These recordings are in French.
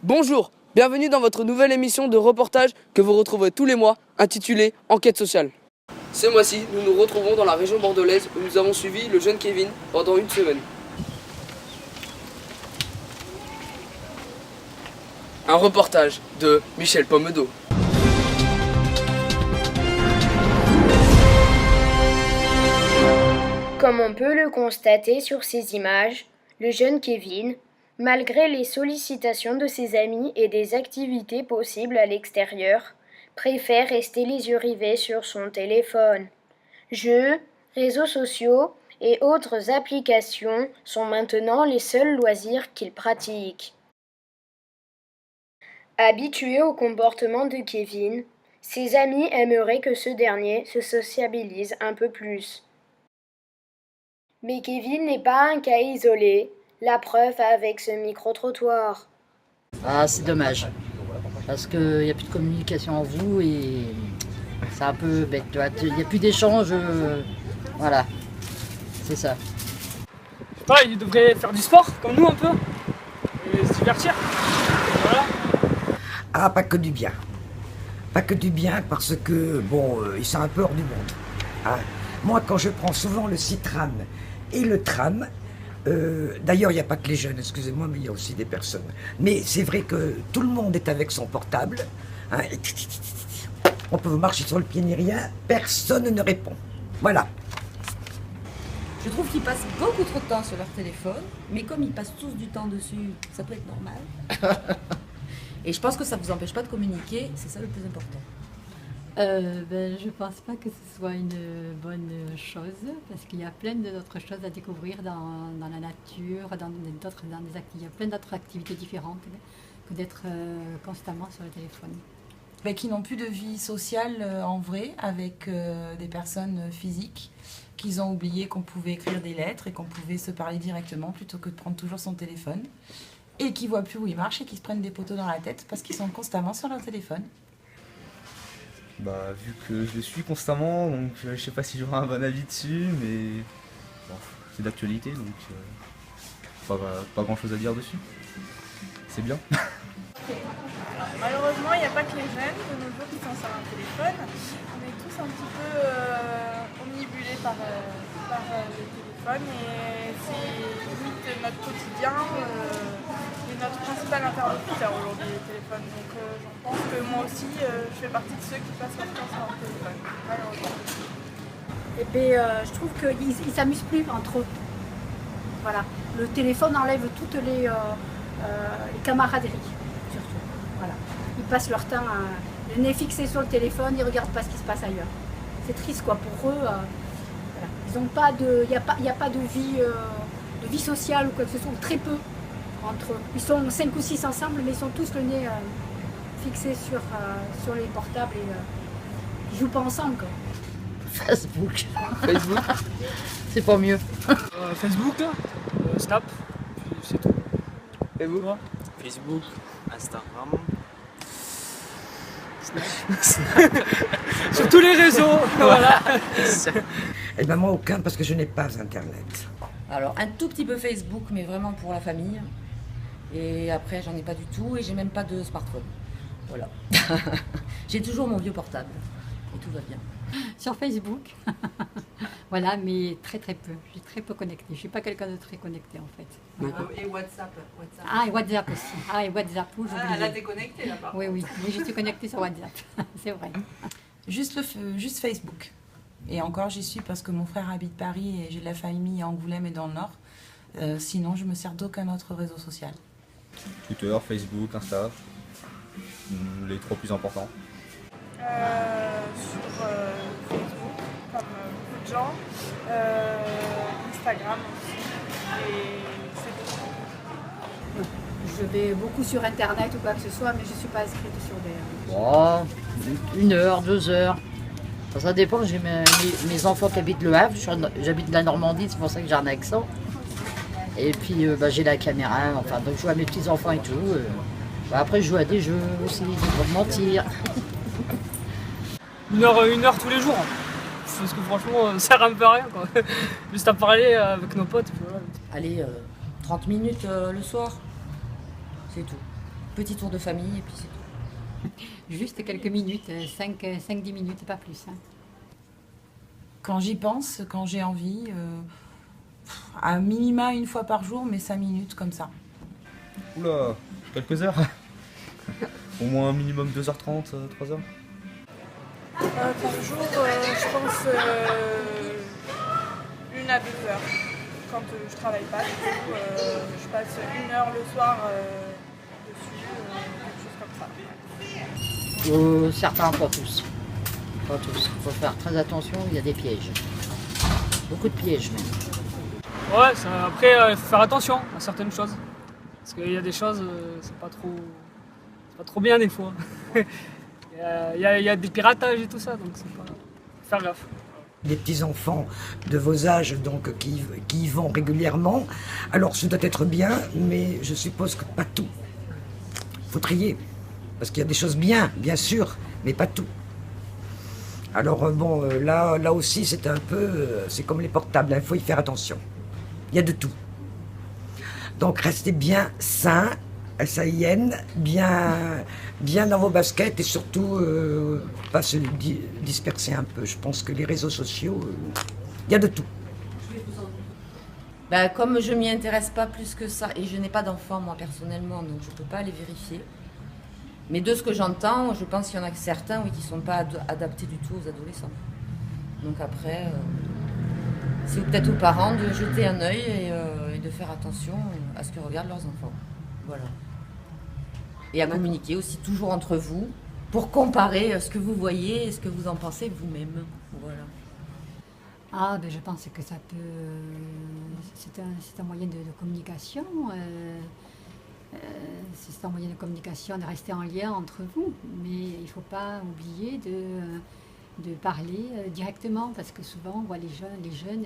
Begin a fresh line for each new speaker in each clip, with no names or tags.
Bonjour, bienvenue dans votre nouvelle émission de reportage que vous retrouverez tous les mois, intitulée Enquête sociale. Ce mois-ci, nous nous retrouvons dans la région bordelaise où nous avons suivi le jeune Kevin pendant une semaine. Un reportage de Michel Pommedo.
Comme on peut le constater sur ces images, le jeune Kevin, malgré les sollicitations de ses amis et des activités possibles à l'extérieur, préfère rester les yeux rivés sur son téléphone. Jeux, réseaux sociaux et autres applications sont maintenant les seuls loisirs qu'il pratique. Habitué au comportement de Kevin, ses amis aimeraient que ce dernier se sociabilise un peu plus. Mais Kevin n'est pas un cas isolé, la preuve avec ce micro-trottoir.
Ah, c'est dommage, parce qu'il n'y a plus de communication en vous et c'est un peu bête. Il n'y a plus d'échange, voilà, c'est ça.
Ouais, il devrait faire du sport, comme nous un peu, et se divertir. Voilà.
Ah, pas que du bien. Pas que du bien parce que, ils sont un peu hors du monde. Hein. Moi, quand je prends souvent le Citram et le tram, d'ailleurs, il n'y a pas que les jeunes, excusez-moi, mais il y a aussi des personnes. Mais c'est vrai que tout le monde est avec son portable. Hein, et on peut marcher sur le pied ni rien, personne ne répond. Voilà.
Je trouve qu'ils passent beaucoup trop de temps sur leur téléphone, mais comme ils passent tous du temps dessus, ça peut être normal. Et je pense que ça ne vous empêche pas de communiquer, c'est ça le plus important.
Je ne pense pas que ce soit une bonne chose, parce qu'il y a plein d'autres choses à découvrir dans la nature, il y a plein d'autres activités différentes que d'être constamment sur le téléphone.
Qui n'ont plus de vie sociale en vrai avec des personnes physiques, qu'ils ont oublié qu'on pouvait écrire des lettres et qu'on pouvait se parler directement plutôt que de prendre toujours son téléphone, et qui ne voient plus où ils marchent et qui se prennent des poteaux dans la tête parce qu'ils sont constamment sur leur téléphone.
Vu que je le suis constamment, donc je sais pas si j'aurai un bon avis dessus, mais c'est d'actualité, donc pas grand chose à dire dessus. C'est bien.
Malheureusement, il n'y a pas que les jeunes de nos jours qui sont sur un téléphone. On est tous un petit peu omnibulés par le téléphone et c'est limite notre quotidien et notre principal interlocuteur aujourd'hui, le téléphone. Donc je pense que moi aussi, je fais partie de ceux qui passent leur temps sur leur téléphone, malheureusement.
Je trouve qu'ils ne s'amusent plus entre eux. Voilà. Le téléphone enlève toutes les camaraderies, surtout. Voilà. Ils passent leur temps le nez fixé sur le téléphone, ils ne regardent pas ce qui se passe ailleurs. C'est triste quoi pour eux. Voilà. Ils ont pas de, il n'y a pas de vie sociale ou quoi que ce soit, très peu entre eux. Ils sont 5 ou 6 ensemble, mais ils sont tous le nez fixé sur les portables et ils jouent pas ensemble quoi.
Facebook. C'est pas mieux.
Facebook, Snap, puis c'est tout.
Et vous?
Facebook, Instagram.
Sur tous les réseaux, voilà.
Eh ben moi, aucun, parce que je n'ai pas Internet.
Alors un tout petit peu Facebook, mais vraiment pour la famille. Et après, j'en ai pas du tout et j'ai même pas de smartphone. Voilà. J'ai toujours mon vieux portable et tout va bien.
Sur Facebook, voilà, mais très peu. Je suis très peu connectée. Je ne suis pas quelqu'un de très connecté en fait.
Et WhatsApp.
Ah, et WhatsApp aussi. Ah, et WhatsApp, j'oubliais.
Là, t'es connectée là-bas.
Oui, mais je suis connectée sur WhatsApp, c'est vrai.
Juste Facebook. Et encore, j'y suis parce que mon frère habite Paris et j'ai de la famille à Angoulême et dans le Nord. Sinon, je me sers d'aucun autre réseau social.
Twitter, Facebook, Insta, les 3 plus importants.
Sur Facebook, comme beaucoup de gens, Instagram aussi, et c'est tout.
Je vais beaucoup sur Internet ou quoi que ce soit, mais je ne suis pas inscrite sur des...
1 heure, 2 heures. Ça dépend, j'ai mes enfants qui habitent Le Havre, j'habite la Normandie, c'est pour ça que j'ai un accent. Et puis j'ai la caméra, donc je joue à mes petits-enfants et tout. Après je joue à des jeux aussi, pour mentir.
1 heure tous les jours. Parce que franchement, ça sert un peu à rien quoi. Juste à parler avec nos potes. Puis voilà.
Allez, 30 minutes le soir, c'est tout. Petit tour de famille et puis c'est tout.
Juste quelques minutes, 5-10 minutes, pas plus. Hein.
Quand j'y pense, quand j'ai envie, à minima une fois par jour, mais 5 minutes comme ça.
Oula, quelques heures. Au moins un minimum 2h30, 3h.
Par jour, je pense 1 à 2 heures. Quand je travaille pas, du coup, je passe 1 heure le soir dessus, quelque chose comme ça.
Certains, pas tous. Pas tous. Il faut faire très attention, il y a des pièges. Beaucoup de pièges même.
Ouais, après, il faut faire attention à certaines choses. Parce qu'il y a des choses, c'est pas trop bien des fois. Il y a des piratages et tout ça, donc c'est pas... faut faire gaffe.
Des petits-enfants de vos âges donc, qui y vont régulièrement, alors ça doit être bien, mais je suppose que pas tout. Il faut trier, parce qu'il y a des choses bien sûr, mais pas tout. Alors bon, là aussi c'est un peu, c'est comme les portables, il faut y faire attention. Il y a de tout. Donc restez bien sains, SAIN, bien dans vos baskets et surtout pas se disperser un peu. Je pense que les réseaux sociaux, il y a de tout.
Bah, comme je m'y intéresse pas plus que ça, et je n'ai pas d'enfants moi personnellement, donc je peux pas les vérifier. Mais de ce que j'entends, je pense qu'il y en a certains qui ne sont pas adaptés du tout aux adolescents. Donc après, c'est peut-être aux parents de jeter un œil et de faire attention à ce que regardent leurs enfants. Voilà. Et à communiquer aussi toujours entre vous pour comparer ce que vous voyez et ce que vous en pensez vous-même. Voilà.
Ah, ben je pense que ça peut... C'est un moyen de communication. C'est un moyen de communication, de rester en lien entre vous. Mais il ne faut pas oublier de parler directement, parce que souvent on voit les jeunes,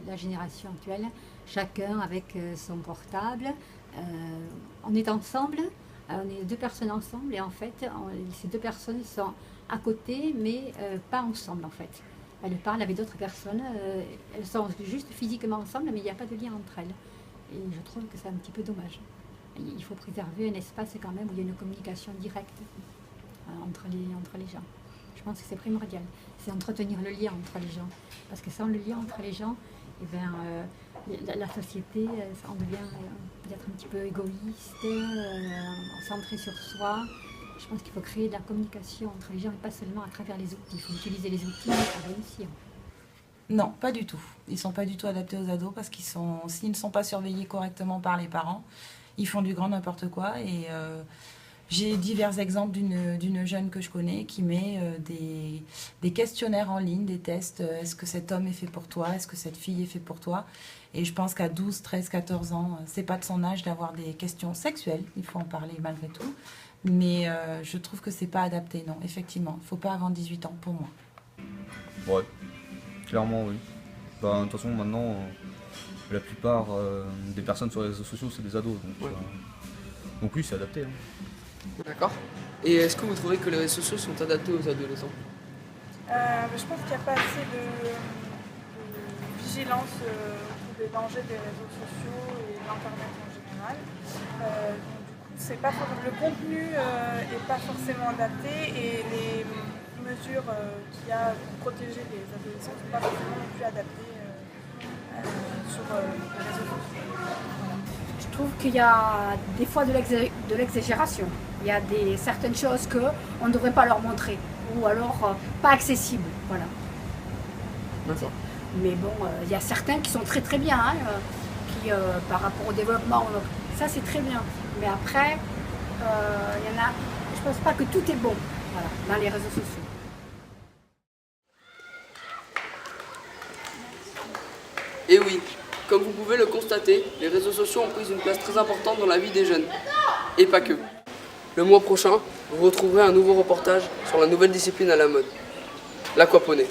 la génération actuelle, chacun avec son portable. On est ensemble, on est 2 personnes ensemble, et en fait, ces 2 personnes sont à côté, mais pas ensemble en fait. Elles parlent avec d'autres personnes, elles sont juste physiquement ensemble, mais il n'y a pas de lien entre elles. Et je trouve que c'est un petit peu dommage. Il faut préserver un espace quand même où il y a une communication directe entre les gens. Je pense que c'est primordial. C'est entretenir le lien entre les gens. Parce que sans le lien entre les gens, eh bien, la société, on devient peut-être un petit peu égoïste, centré sur soi. Je pense qu'il faut créer de la communication entre les gens et pas seulement à travers les outils. Il faut utiliser les outils pour réussir.
Non, pas du tout. Ils ne sont pas du tout adaptés aux ados parce s'ils ne sont pas surveillés correctement par les parents, ils font du grand n'importe quoi. Et j'ai divers exemples d'une jeune que je connais qui met des questionnaires en ligne, des tests. Est-ce que cet homme est fait pour toi? Est-ce que cette fille est fait pour toi? Et je pense qu'à 12, 13, 14 ans, c'est pas de son âge d'avoir des questions sexuelles. Il faut en parler malgré tout. Mais je trouve que c'est pas adapté, non, effectivement. Il ne faut pas avant 18 ans, pour moi.
Ouais, clairement, oui. Bah, de toute façon, maintenant, la plupart des personnes sur les réseaux sociaux, c'est des ados. Donc oui, c'est adapté. Hein.
D'accord. Et est-ce que vous trouvez que les réseaux sociaux sont adaptés aux adolescents?
Je pense qu'il n'y a pas assez de vigilance autour des dangers des réseaux sociaux et de l'Internet en général. C'est pas le contenu n'est pas forcément adapté et les mesures qu'il y a pour protéger les adolescents ne sont pas forcément non plus adaptées sur les réseaux sociaux.
Je trouve qu'il y a des fois de l'exagération. Il y a certaines choses qu'on ne devrait pas leur montrer ou alors pas accessibles. Voilà. Mais bon, il y a certains qui sont très très bien, hein, qui par rapport au développement, ça c'est très bien. Mais après, il y en a, je pense pas que tout est bon dans les réseaux sociaux.
Et oui, comme vous pouvez le constater, les réseaux sociaux ont pris une place très importante dans la vie des jeunes. Et pas que. Le mois prochain, vous retrouverez un nouveau reportage sur la nouvelle discipline à la mode, l'aquaponie.